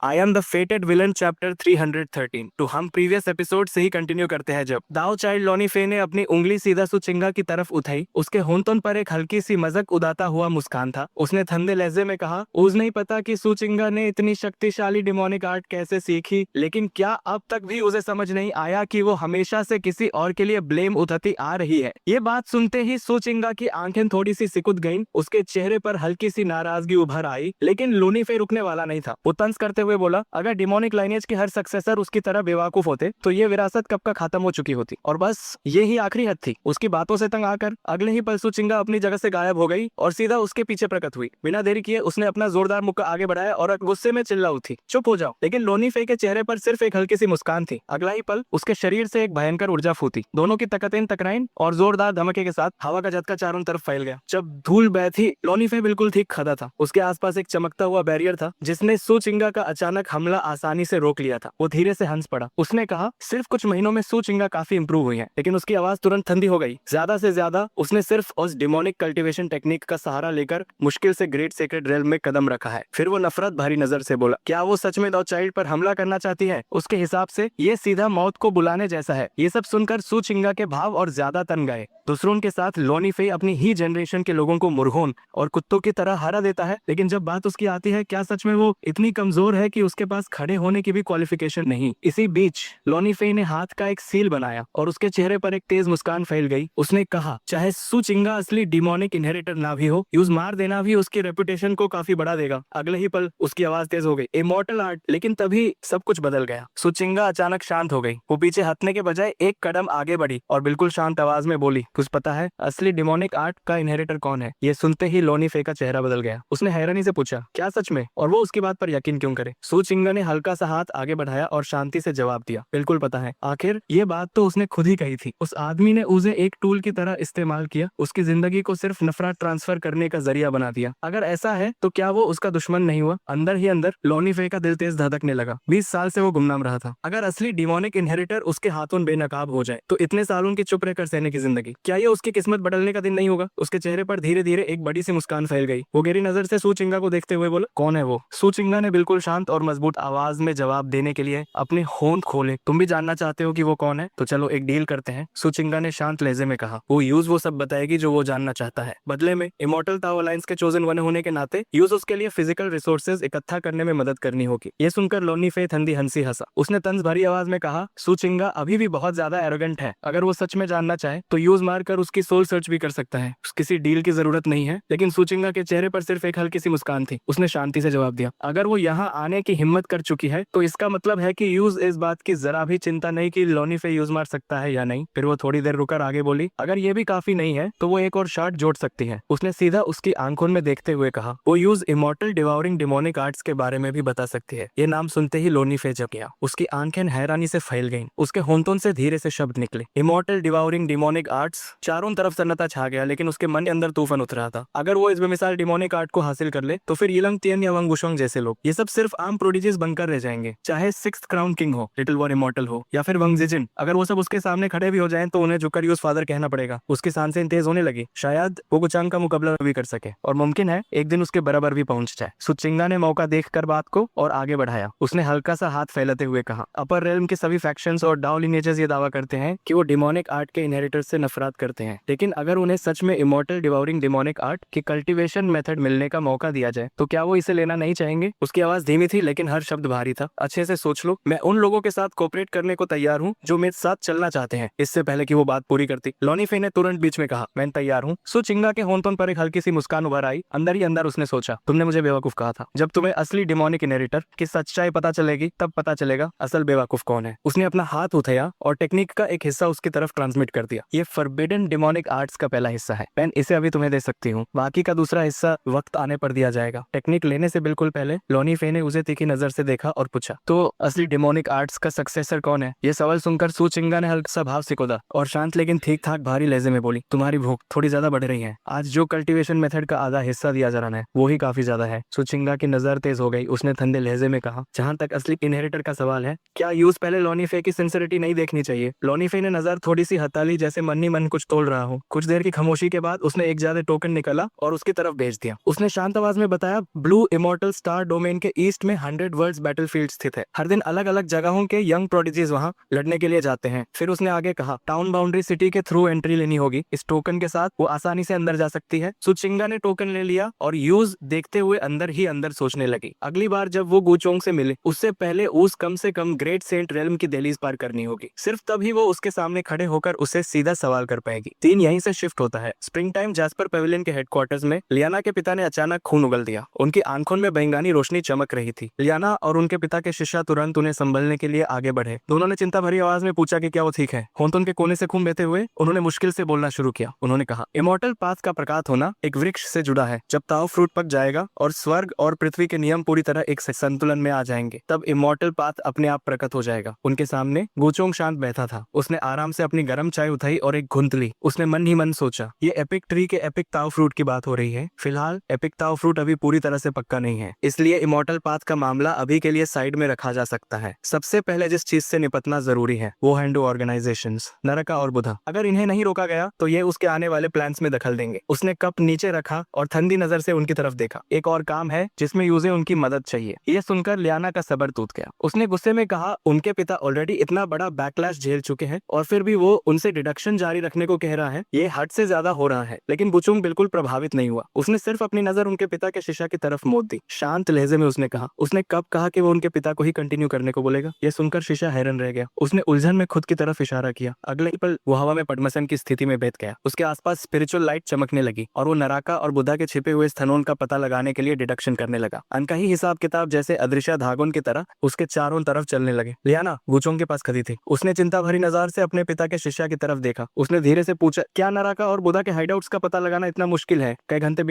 I am the फेटेड villain chapter 313। तो हम previous episode से ही कंटिन्यू करते हैं। जब दाओ चाइल्ड लोनी फे ने अपनी उंगली सीधा सुचिंगा की तरफ उठाई, उसके होंठों पर एक हल्की सी मजाक उड़ाता हुआ मुस्कान था। उसने ठंडे लहजे में कहा, उस नहीं पता कि सुचिंगा ने इतनी शक्तिशाली डिमोनिक आर्ट कैसे सीखी, लेकिन क्या अब तक भी उसे समझ नहीं आया कि वो हमेशा से किसी और के लिए ब्लेम उठाती आ रही है। ये बात सुनते ही सुचिंगा की आंखें थोड़ी सी सिकुड़ गईं, उसके चेहरे पर हल्की सी नाराजगी उभर आई, लेकिन लोनी फे रुकने वाला नहीं था। वो तंज करते हुए बोला, अगर डिमोनिक लाइनेज के हर सक्सेसर उसकी तरह बेवकूफ होते तो ये विरासत कब का खत्म हो चुकी होती और बस ये ही आखिरी हद थी। उसकी बातों से तंग आकर अगले ही पल सुचिंगा अपनी जगह से गायब हो गई और सीधा उसके पीछे प्रकट हुई। बिना देरी किए उसने अपना जोरदार मुक्का आगे बढ़ाया और गुस्से में चिल्ला उठी, चुप हो जाओ। लेकिन लोनी फे के चेहरे पर सिर्फ एक हल्की सी मुस्कान थी। अगला ही पल उसके शरीर से एक भयंकर ऊर्जा फूटी, दोनों की ताकतें टकराईं और जोरदार धमाके के साथ हवा का झटका चारों तरफ फैल गया। जब धूल बह थी, लोनी फे बिल्कुल ठीक खड़ा था। उसके आसपास एक चमकता हुआ बैरियर था जिसने सुचिंगा का अचानक हमला आसानी से रोक लिया था। वो धीरे से हंस पड़ा। उसने कहा, सिर्फ कुछ महीनों में सुचिंगा काफी इंप्रूव हुई है। लेकिन उसकी आवाज तुरंत ठंडी हो गई। ज्यादा से ज्यादा उसने सिर्फ उस डिमोनिक कल्टीवेशन टेक्निक का सहारा लेकर मुश्किल से ग्रेट सेक्रेट रेल में कदम रखा है। फिर वो नफरत भरी नजर से बोला, क्या वो सच में दाओ चाइल्ड पर हमला करना चाहती है? उसके हिसाब से ये सीधा मौत को बुलाने जैसा है। ये सब सुनकर सुचिंगा के भाव और ज्यादा तन गए। दूसरों के साथ लोनी फे अपनी ही जनरेशन के लोगों को मुर्गों और कुत्तों की तरह हरा देता है, लेकिन जब बात उसकी आती है, क्या सच में वो इतनी कमजोर है कि उसके पास खड़े होने की भी क्वालिफिकेशन नहीं? इसी बीच लोनी फे ने हाथ का एक सील बनाया और उसके चेहरे पर एक तेज मुस्कान फैल गई। उसने कहा, चाहे सुचिंगा असली डिमोनिक इनहेरिटर ना भी हो, यूज मार देना भी उसकी रेपुटेशन को काफी बढ़ा देगा। अगले ही पल उसकी आवाज तेज हो गई, इमॉर्टल आर्ट। लेकिन तभी सब कुछ बदल गया। सुचिंगा अचानक शांत हो गई। वो पीछे हटने के बजाय एक कदम आगे बढ़ी और बिल्कुल शांत आवाज में बोली, कुछ पता है असली डिमोनिक आर्ट का इनहेरिटर कौन है? ये सुनते ही लोनी फे का चेहरा बदल गया। उसने हैरानी से पूछा, क्या सच में? और वो उसकी बात पर यकीन क्यों करे? सुचिंगा ने हल्का सा हाथ आगे बढ़ाया और शांति से जवाब दिया, बिल्कुल पता है। आखिर ये बात तो उसने खुद ही कही थी। उस आदमी ने उसे एक टूल की तरह इस्तेमाल किया, उसकी जिंदगी को सिर्फ नफरत ट्रांसफर करने का जरिया बना दिया। अगर ऐसा है तो क्या वो उसका दुश्मन नहीं हुआ? अंदर ही अंदर लोनी फे का दिल तेज धड़कने लगा। 20 साल से वो गुमनाम रहा था। अगर असली डिमोनिक इनहेरिटर उसके हाथों बेनकाब हो जाए तो इतने सालों की चुप रहकर सहने की जिंदगी, क्या ये उसकी किस्मत बदलने का दिन नहीं होगा? उसके चेहरे पर धीरे धीरे एक बड़ी सी मुस्कान फैल गई। वो गहरी नजर से सुचिंगा को देखते हुए बोला, कौन है वो? सुचिंगा ने बिल्कुल शांत और मजबूत आवाज में जवाब देने के लिए अपने होंठ खोले, तुम भी जानना चाहते हो कि वो कौन है? तो चलो एक डील करते हैं। सुचिंगा ने शांत लहजे में कहा, वो यूज वो सब बताएगी जो वो जानना चाहता है। बदले में इमॉर्टल ताओ अलायंस के चोजन वन होने के नाते यूज उसके लिए फिजिकल रिसोर्सेज इकट्ठा करने में मदद करनी होगी। ये सुनकर लोनी फे ठंडी हंसी हंसा। उसने तंज भरी आवाज में कहा, सुचिंगा अभी भी बहुत ज्यादा एरोगेंट है। अगर वो सच में जानना चाहे तो यूज मारकर उसकी सोल सर्च भी कर सकता है। किसी डील की जरूरत नहीं है। लेकिन सुचिंगा के चेहरे पर सिर्फ एक हल्की सी मुस्कान थी। उसने शांति से जवाब दिया, अगर वो यहाँ आने की हिम्मत कर चुकी है तो इसका मतलब है कि यूज इस बात की जरा भी चिंता नहीं कि लोनी फे यूज मार सकता है या नहीं। फिर वो थोड़ी देर रुकर आगे बोली, अगर ये भी काफी नहीं है तो वो एक और शॉट जोड़ सकती है। उसने सीधा उसकी आंखों में देखते हुए कहा, वो यूज इमॉर्टल डिवाउरिंग डिमोनिक आर्ट्स के बारे में भी बता सकती है। ये नाम सुनते ही लोनी फे जग गया। उसकी आंखें हैरानी से फैल गईं। उसके होंठों से धीरे से शब्द निकले, इमॉर्टल डिवाउरिंग डिमोनिक आर्ट्स। चारों तरफ सन्नाटा छा गया, लेकिन उसके मन के अंदर तूफान उठ रहा था। अगर वो इस बेमिसाल डिमोनिक आर्ट को हासिल कर ले तो फिर यिलंग तियन या वंग वुशोंग जैसे लोग, ये सब सिर्फ आम प्रोडिजीज बनकर रह जाएंगे। चाहे सिक्स्थ क्राउन किंग हो, लिटिल वॉर इमॉर्टल हो, या फिर वंग जिजिन। अगर वो सब उसके सामने खड़े भी हो जाएं तो उन्हें झुककर यूज फादर कहना पड़ेगा। उसकी सांसें तेज होने लगी। शायद वो गुचांग का मुकाबला भी कर सके और मुमकिन है एक दिन उसके बराबर भी पहुंच जाए। सुचिंगा ने मौका देखकर बात को और आगे बढ़ाया। उसने हल्का सा हाथ फैलाते हुए कहा, अपर रेल्म के सभी फैक्शंस और डाउ लिनेजेस ये दावा करते हैं कि वो डिमोनिक आर्ट के इनहेरिटर से नफरत करते हैं। लेकिन अगर उन्हें सच में इमॉर्टल डिवाउरिंग डिमोनिक आर्ट की कल्टीवेशन मेथड मिलने का मौका दिया जाए तो क्या वो इसे लेना नहीं चाहेंगे? उसकी आवाज धीमी थी लेकिन हर शब्द भारी था। अच्छे से सोच लो, मैं उन लोगों के साथ कोऑपरेट करने को तैयार हूँ जो मेरे साथ चलना चाहते हैं। इससे पहले कि वो बात पूरी करती, लोनी फे ने तुरंत बीच में कहा, मैं तैयार हूँ। सुचिंगा के होंठों पर एक हल्की सी मुस्कान उभर आई। अंदर ही अंदर उसने सोचा, तुमने मुझे बेवकूफ कहा था। जब तुम्हें असली डिमोनिक इनहेरिटर की सच्चाई पता चलेगी तब पता चलेगा असल बेवकूफ कौन है। उसने अपना हाथ उठाया और टेक्निक का एक हिस्सा उसकी तरफ ट्रांसमिट कर दिया। ये फॉरबिडन डिमोनिक आर्ट्स का पहला हिस्सा है। मैं इसे अभी तुम्हें दे सकती हूँ, बाकी का दूसरा हिस्सा वक्त आने पर दिया जाएगा। टेक्निक लेने से बिल्कुल पहले लोनी फे ने उसे तीखी नजर से देखा और पूछा, तो असली डिमोनिक आर्ट्स का सक्सेसर कौन है? ये सवाल सुनकर सुचिंगा ने हल्का सा भाव सिकोदा और शांत लेकिन ठीक ठाक भारी लहजे में बोली, तुम्हारी भूख थोड़ी ज्यादा बढ़ रही है। आज जो कल्टीवेशन मेथड का आधा हिस्सा दिया जा रहा है वो ही काफी ज्यादा है। सुचिंगा की नजर तेज हो गई। उसने ठंडे लहजे में कहा, जहाँ तक असली इनहेरिटर का सवाल है, क्या यूज पहले लोनी फे की सिंसियरिटी नहीं देखनी चाहिए? लोनी फे ने नजर थोड़ी सी हताली, जैसे मन ही मन कुछ तोल रहा हो। कुछ देर की खामोशी के बाद उसने एक ज्यादा टोकन निकाला और उसकी तरफ भेज दिया। उसने शांत आवाज में बताया, ब्लू इमॉर्टल स्टार डोमेन के ईस्ट में 100 वर्ल्ड्स बैटलफील्ड स्थित है। हर दिन अलग अलग जगहों के यंग प्रोडिजीज वहाँ लड़ने के लिए जाते हैं। फिर उसने आगे कहा, टाउन बाउंड्री सिटी के थ्रू एंट्री लेनी होगी। इस टोकन के साथ वो आसानी से अंदर जा सकती है। सुचिंगा ने टोकन ले लिया और यूज देखते हुए अंदर ही अंदर सोचने लगी। अगली बार जब वो गुचोंग से मिले उससे पहले उस कम से कम ग्रेट सेंट रेल्म की दहलीज पार करनी होगी। सिर्फ तभी वो उसके सामने खड़े होकर उसे सीधा सवाल कर पाएगी। सीन यहीं से शिफ्ट होता है। स्प्रिंग टाइम जैस्पर पेविलियन के हेडक्वार्टर्स में लियाना के पिता ने अचानक खून उगल दिया। उनकी आंखों में बैंगनी रोशनी चमक रही थी। लियाना और उनके पिता के शिष्य तुरंत उन्हें संभलने के लिए आगे बढ़े। दोनों ने चिंता भरी आवाज में पूछा कि क्या वो ठीक है। होंतुन के कोने से खून बहते हुए उन्होंने मुश्किल से बोलना शुरू किया। उन्होंने कहा, इमॉर्टल पाथ का प्रकाश होना एक वृक्ष से जुड़ा है। जब ताओ फ्रूट पक जाएगा और स्वर्ग और पृथ्वी के नियम पूरी तरह एक संतुलन में आ जाएंगे, तब इमॉर्टल पाथ अपने आप प्रकट हो जाएगा। उनके सामने गुचोंग शांत बैठा था। उसने आराम से अपनी गर्म चाय उठाई और एक घुंट ली। उसने मन ही मन सोचा, ये एपिक ट्री के एपिक ताओ फ्रूट की बात हो रही है। फिलहाल एपिक ताओ फ्रूट अभी पूरी तरह से पक्का नहीं है, इसलिए इमॉर्टल पाथ का मामला अभी के लिए साइड में रखा जा सकता है। सबसे पहले जिस चीज से निपटना जरूरी है वो है दो ऑर्गेनाइजेशंस, नरका और बुधा। अगर इन्हें नहीं रोका गया तो ये उसके आने वाले प्लान्स में दखल देंगे। उसने कप नीचे रखा और ठंडी नजर से उनकी तरफ देखा। एक और काम है जिसमें यूजे उनकी मदद चाहिए। ये सुनकर लियाना का सब्र टूट गया। उसने गुस्से में कहा, उनके पिता ऑलरेडी इतना बड़ा बैकलैश झेल चुके हैं और फिर भी वो उनसे डिडक्शन जारी रखने को कह रहा है। ये हद से ज्यादा हो रहा है। लेकिन बुचुंग बिल्कुल प्रभावित नहीं हुआ। उसने सिर्फ अपनी नजर उनके पिता के शिष्य की तरफ मोड़ दी। शांत लहजे में उसने कहा, उसने कब कहा कि वो उनके पिता को ही कंटिन्यू करने को बोलेगा। यह सुनकर शिष्य हैरान रह गया। उसने उलझन में खुद की तरफ इशारा किया। अगले पल वो हवा में पद्मसन की स्थिति में बैठ गया। उसके आसपास स्पिरिचुअल लाइट चमकने लगी और वो नराका और बुद्धा के छिपे हुए स्थानों का पता लगाने के लिए डिडक्शन करने लगा। अनकही हिसाब किताब जैसे अदृश्य धागों की तरह उसके चारों तरफ चलने लगे। लियाना गुचोंग के पास खड़ी थी। उसने चिंता भरी नजर से अपने पिता के शिष्य की तरफ देखा। उसने धीरे से पूछा, क्या नराका और बुद्धा के हाइडआउट्स का पता लगाना इतना मुश्किल है? कई घंटे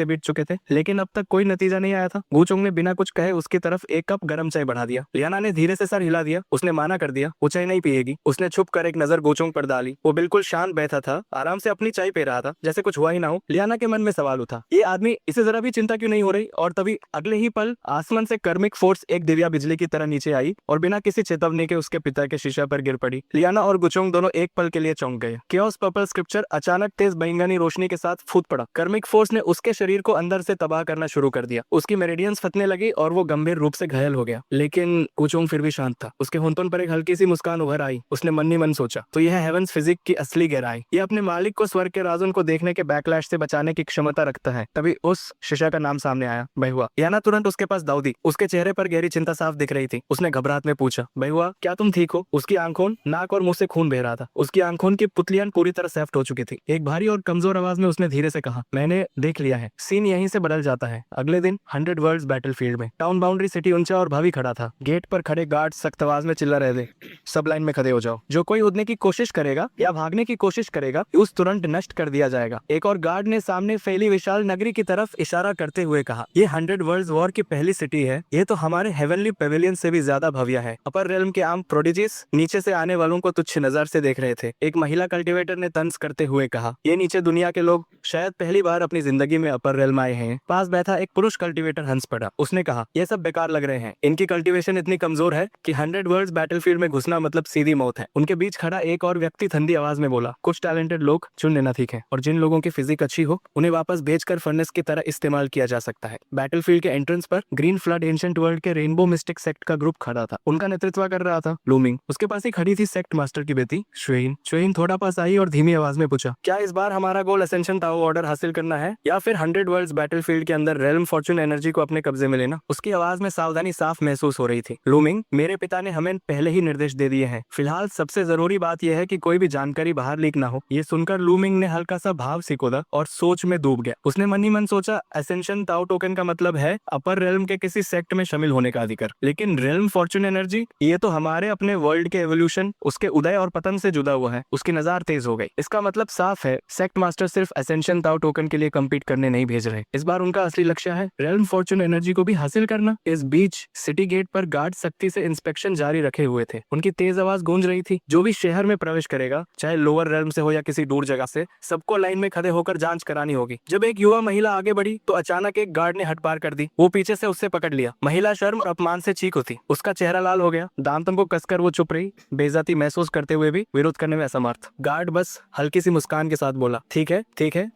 बीत चुके थे लेकिन अब तक कोई नतीजा नहीं आया था। गुचोंग ने बिना कुछ कहे उसकी तरफ एक कप गर्म चाय बढ़ा दिया। लियाना ने धीरे से सर हिला दिया। उसने माना कर दिया, वो चाय नहीं पिएगी। उसने छुप कर एक नजर गुचोंग पर डाली। वो बिल्कुल शांत बैठा था, आराम से अपनी चाय पी रहा था, जैसे कुछ हुआ ही ना हो। लियाना के मन में सवाल उठा, ये आदमी, इसे जरा भी चिंता क्यों नहीं हो रही? और तभी अगले ही पल आसमान से कर्मिक फोर्स एक दिव्या बिजली की तरह नीचे आई और बिना किसी चेतावनी के उसके पिता के शीशा पर गिर पड़ी। लियाना और गुचोंग दोनों एक पल के लिए चौंक गए। केओस पर्पल स्क्रिप्चर अचानक तेज बैंगनी रोशनी के साथ फूट पड़ा। कर्मिक फोर्स ने उसके शरीर को अंदर से तबाह करना शुरू कर दिया। उसकी मेरिडियंस फटने लगी और वो गंभीर रूप से घायल हो गया। लेकिन गुचोंग फिर भी शांत था। उसके होंठों पर एक हल्की सी मुस्कान उभर आई। उसने मन ही मन सोचा, तो यह हेवंस फिजिक की असली गहराई। ये अपने मालिक को स्वर्ग के राजों को देखने के बैकलैश से बचाने की क्षमता रखता है। तभी उस शिष्य का नाम सामने आया, बहुआ। याना तुरंत उसके पास दौड़ी। उसके चेहरे पर गहरी चिंता साफ दिख रही थी। उसने घबराहट में पूछा, बहुआ, क्या तुम ठीक हो? उसकी आंखों, नाक और मुंह से खून बह रहा था। उसकी आंखों की पुतलियां पूरी तरह सेफ्ट हो चुकी थी। एक भारी और कमजोर आवाज में उसने धीरे से कहा, मैंने देख लिया है। सीन यहीं से बदल जाता है। अगले दिन 100 वर्ल्ड्स बैटलफील्ड में टाउन बाउंड्री सिटी ऊंचा और भावी खड़ा था। गेट पर खड़े गार्ड सख्त आवाज में चिल्ला रहे थे, सब लाइन में खड़े हो जाओ। जो कोई उड़ने की कोशिश करेगा या भागने की कोशिश करेगा उस तुरंत नष्ट कर दिया जाएगा। एक और गार्ड ने सामने फैली विशाल नगरी की तरफ इशारा करते हुए कहा, ये 100 वर्ल्ड्स वॉर की पहली सिटी है। ये तो हमारे हेवनली पेविलियन से भी ज्यादा भव्य है। अपर रेल्म के आम प्रोडिजीज नीचे से आने वालों को तुच्छ नजर से देख रहे थे। एक महिला कल्टिवेटर ने तंज करते हुए कहा, ये नीचे दुनिया के लोग शायद पहली बार अपनी जिंदगी में अपर रेल्म आए हैं। पास बैठा एक पुरुष कल्टिवेटर हंस पड़ा। उसने कहा, ये सब बेकार लग रहे हैं। इनकी कल्टिवेशन इतनी कमजोर है कि 100 वर्ल्ड्स बैटलफील्ड में घुसना मतलब सीधी मौत है। उनके बीच खड़ा एक और व्यक्ति ठंडी आवाज में बोला, कुछ टैलेंटेड लोग चुन लेना ठीक है, और जिन लोगों की फिजिक अच्छी हो उन्हें वापस भेजकर फर्नेस की तरह इस्तेमाल किया जा सकता है। बैटलफील्ड के एंट्रेंस पर ग्रीन फ्लड एंशिएंट वर्ल्ड के रेनबो मिस्टिक सेक्ट का ग्रुप खड़ा था। उनका नेतृत्व कर रहा था लूमिंग। उसके पास ही खड़ी थी सेक्ट मास्टर की बेटी श्वेइन। श्वेइन थोड़ा पास आई और धीमी आवाज में पूछा, क्या इस बार हमारा गोल असेंशन ताओ ऑर्डर हासिल करना है या फिर 100 वर्ल्ड्स बैटलफील्ड के अंदर रेल्म फॉर्चून एनर्जी को अपने कब्जे में लेना? उसकी आवाज में सावधानी साफ महसूस हो रही थी। लूमिंग, मेरे पिता ने हमें पहले ही निर्देश दे दिए हैं। फिलहाल सबसे जरूरी बात यह है कि कोई भी जानकारी बाहर लीक ना हो। ये सुनकर लूमिंग ने हल्का सा भाव सिकोड़ा और सोच में डूब गया। उसने मन ही मन सोचा, असेंशन ताओ टोकन का मतलब है अपर रेल्म के किसी सेक्ट में शामिल होने का अधिकार, लेकिन रेल्म फॉर्चून एनर्जी, ये तो हमारे अपने वर्ल्ड के एवोल्यूशन, उसके उदय और पतन से जुड़ा हुआ है। उसकी नजर तेज हो गई। इसका मतलब साफ है, सेक्ट मास्टर सिर्फ असेंशन ताओ टोकन के लिए कम्पीट करने नहीं भेज रहे। इस बार उनका असली लक्ष्य है रेल्म फॉर्चून एनर्जी को भी हासिल करना। इस बीच सिटी गेट पर गार्ड सख्ती से इंस्पेक्शन जारी रखे हुए थे। उनकी तेज आवाज गूंज रही थी, जो भी शहर में प्रवेश करेगा, चाहे लोअर रेल्म से हो या किसी दूर जगह से, सबको लाइन में खड़े होकर जांच करानी होगी। जब एक युवा महिला आगे बढ़ी तो अचानक एक गार्ड ने हट पार कर दी। वो पीछे से उससे पकड़ लिया। महिला शर्म और अपमान से चीख उठी। उसका चेहरा लाल हो गया। दांतों को कसकर वो चुप रही, बेइज्जती महसूस करते हुए भी विरोध करने में असमर्थ। गार्ड बस हल्की सी मुस्कान के साथ बोला, ठीक है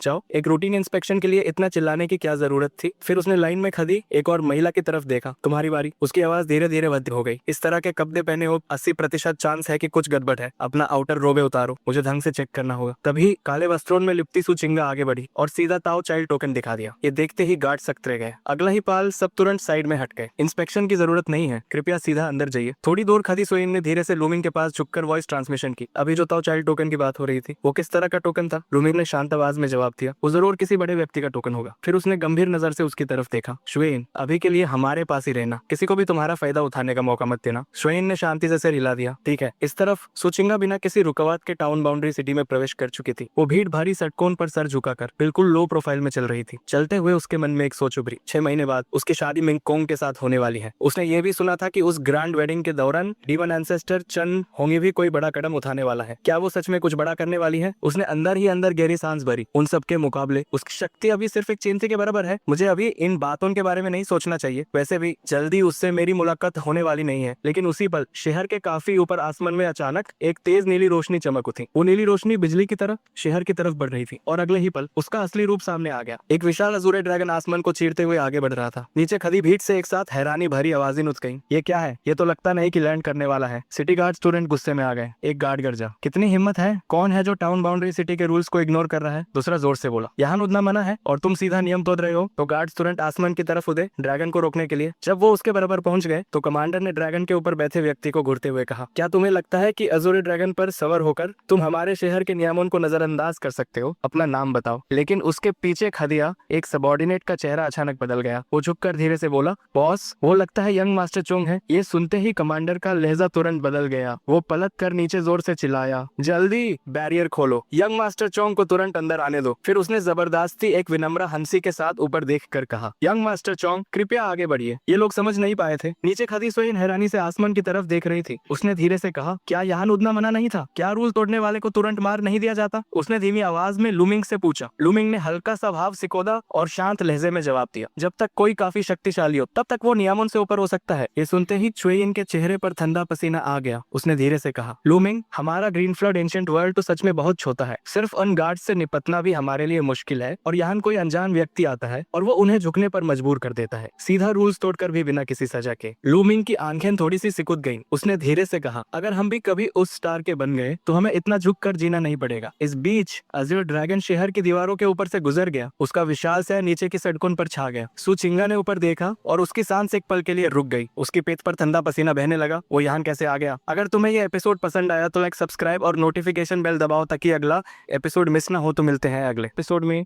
जाओ। एक रूटीन इंस्पेक्शन के लिए इतना चिल्लाने की क्या जरूरत थी? फिर उसने लाइन में खड़ी एक और महिला की तरफ देखा। तुम्हारी बारी। उसकी आवाज धीरे धीरे बंद हो गई। इस तरह के कपड़े पहने हो, 80% चांस है कि कुछ गड़बड़ है। अपना आउटर रोबे उतारो, मुझे ढंग से चेक करना होगा। तभी काले वस्त्रों में लिपटी सुचिंगा आगे बढ़ी और सीधा ताओ चाइल्ड टोकन दिखा दिया। ये देखते ही गार्ड सख्त रह गए। अगला ही पाल सब तुरंत साइड में हट गए। इंस्पेक्शन की जरूरत नहीं है, कृपया सीधा अंदर जाइए। थोड़ी दूर खदी सोइन ने धीरे से लूमिंग के पास झुककर वॉइस ट्रांसमिशन की। अभी जो ताओ चाइल्ड टोकन की बात हो रही थी, वो किस तरह का टोकन था? लूमिंग ने शांत आवाज में जवाब दिया, वो जरूर किसी बड़े व्यक्ति का टोकन होगा। फिर उसने गंभीर नजर से उसकी तरफ देखा। श्वेन, अभी के लिए हमारे पास ही रहना, किसी को भी तुम्हारा फायदा उठाने का मौका मत देना। श्वेन ने शांति से सिर हिला दिया। ठीक है। इस तरफ सुचिंगा बिना किसी रुकावट के टाउन बाउंड्री सिटी में प्रवेश कर चुकी थी। वो भीड़ भारी सड़कों पर सर झुकाकर बिल्कुल लो प्रोफाइल में चल रही थी। चलते हुए उसके मन में एक सोच उभरी। 6 महीने बाद उसकी शादी मिंग कोंग के साथ होने वाली है। उसने ये भी सुना था कि उस ग्रैंड वेडिंग के दौरान डीवन एंसेस्टर चन होंगे भी कोई बड़ा कदम उठाने वाला है। क्या वो सच में कुछ बड़ा करने वाली है? उसने अंदर ही अंदर गहरी सांस भरी। उन सब के मुकाबले उसकी शक्ति अभी सिर्फ एक चींटी के बराबर है। मुझे अभी इन बातों के बारे में नहीं सोचना चाहिए। वैसे भी जल्दी उससे मेरी मुलाकात होने वाली नहीं है। लेकिन उसी पल शहर के काफी ऊपर आसमान में अचानक एक तेज नीली रोशनी चमक उठी। वो नीली रोशनी बिजली की तरह शहर की तरफ बढ़ रही थी और अगले ही पल उसका असली रूप सामने आ गया। एक विशाल अजूरे ड्रैगन आसमान को चीरते हुए आगे बढ़ रहा था। नीचे खड़ी भीड़ से एक साथ हैरानी भरी आवाजें उठ गईं। ये क्या है? ये तो लगता नहीं कि लैंड करने वाला है। सिटी गार्ड तुरंत गुस्से में आ गए। एक गार्ड गरजा, कितनी हिम्मत है? कौन है जो टाउन बाउंड्री सिटी के रूल्स को इग्नोर कर रहा है? दूसरा जोर से बोला, यहाँ उतना मना है और तुम सीधा नियम तोड़ रहे हो। तो गार्ड्स तुरंत आसमान की तरफ उड़े ड्रैगन को रोकने के लिए। जब वो उसके बराबर पहुंच गए तो कमांडर ने ड्रैगन के ऊपर बैठे व्यक्ति को घूरते हुए कहा, क्या तुम्हें लगता है कि अजूरी ड्रैगन पर सवार होकर तुम हमारे शहर के नियमों को नजरअंदाज कर सकते हो? अपना नाम बताओ। लेकिन उसके पीछे खदिया एक सबॉर्डिनेट का चेहरा अचानक बदल गया। वो झुककर धीरे से बोला, बॉस, वो लगता है यंग मास्टर चोंग है। ये सुनते ही कमांडर का लहजा तुरंत बदल गया। वो पलट कर नीचे जोर से चिल्लाया, जल्दी बैरियर खोलो, यंग मास्टर चोंग को तुरंत अंदर आने दो। फिर उसने जबरदस्ती एक विनम्र हंसी के साथ ऊपर देख कर कहा, यंग मास्टर चोंग, कृपया आगे बढ़िए। ये लोग समझ नहीं पाए थे। नीचे खदी सोइन हैरानी से आसमान की तरफ देख रही थी। उसने धीरे से कहा, क्या यहाँ उड़ना मना नहीं था? क्या रूल तोड़ने वाले को तुरंत मार नहीं दिया जाता? उसने धीमी आवाज में लूमिंग से पूछा। लूमिंग ने हल्का सा भाव सिकोदा और शांत लहजे में जवाब दिया, जब तक कोई काफी शक्तिशाली हो तब तक वो नियमों से ऊपर हो सकता है। ये सुनते ही चुएयिन के चेहरे पर ठंडा पसीना आ गया। उसने धीरे से कहा, लूमिंग, हमारा ग्रीन फ्लड एंशिएंट वर्ल्ड तो सच में बहुत छोटा है। सिर्फ उन गार्ड से निपटना भी हमारे लिए मुश्किल है और यहाँ कोई अनजान व्यक्ति आता है और वो उन्हें झुकने पर मजबूर कर देता है, सीधा रूल्स तोड़कर भी बिना किसी सजा के। लूमिंग की आंखें थोड़ी सी सिकुड़ गईं। उसने धीरे से कहा, अगर हम भी कभी उस स्टार के बन गए तो हमें इतना झुक कर जीना नहीं पड़ेगा। इस बीच अज़ूर ड्रैगन शहर की दीवारों के ऊपर से गुजर गया। उसका विशाल शहर नीचे की सड़कों पर छा गया। सुचिंगा ने ऊपर देखा और उसकी सांस एक पल के लिए रुक गई। उसकी पेट पर ठंडा पसीना बहने लगा। वो यहाँ कैसे आ गया? अगर तुम्हें ये एपिसोड पसंद आया तो लाइक, सब्सक्राइब और नोटिफिकेशन बेल दबाओ ताकि अगला एपिसोड मिस ना हो। तो मिलते हैं अगले एपिसोड में।